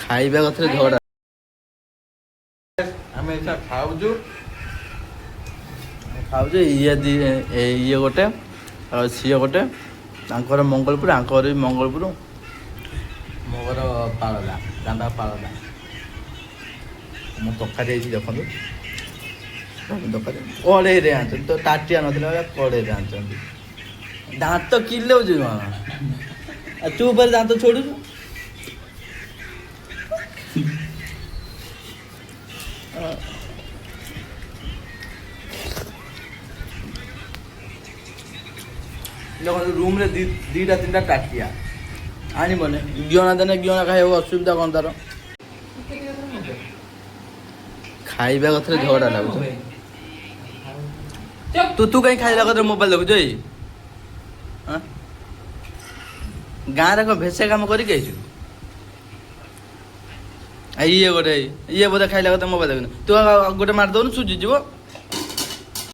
ଖାଇବା କଥାରେ ଝଗଡ଼ା। ଆମେ ଏଇଟା ଖାଉଛୁ ଇଏ ଗୋଟେ ଆଉ ସିଏ ଗୋଟେ। ତାଙ୍କର ମଙ୍ଗଳପୁର, ଆଙ୍କର ବି ମଙ୍ଗଳପୁର। ମୋ ଘର ପାଳଦା, ଦାଣ୍ଡା ପାଳଦା। ମୋ ତରକାରୀ ହେଇଛି ଦେଖନ୍ତୁ, ତରକାରୀ କଡ଼େଇରେ ଆଣିଛନ୍ତି ତ, ତାଟିଆ ନଥିଲା କଡ଼େଇରେ ଆଣିଛନ୍ତି। ଦାନ୍ତ କିଲଉଛି କ'ଣ? ଆଉ ତୁ ଉପରେ ଦାନ୍ତ ଛୋଡ଼ୁଛୁ। ଦେଖନ୍ତୁ ରୁମ୍ରେ ଦୁଇଟା ତିନିଟା ତାଟିଆ ଆଣିବନି, ଗିଅଣା ଦେନେ ଗିଅଣା ଖାଇବାକୁ ଅସୁବିଧା କ'ଣ ତାର? ଖାଇବା କଥାରେ ଝଗଡ଼ା ଲାଗୁଛ। ତୁ କାହିଁ ଖାଇଲା କଥାରେ ମୋବାଇଲ ଦେଖୁଛୁ? ଏଇ ଗାଁରେ କ'ଣ ଭେସେ କାମ କରିକି ଆଇଛୁ? ଇଏ ବୋଧେ ଖାଇଲା କଥା ମୋବାଇଲ ଦେଖୁନି। ତୁ ଗୋଟେ ମାରିଦେଉନୁ ସୁଜିଯିବ।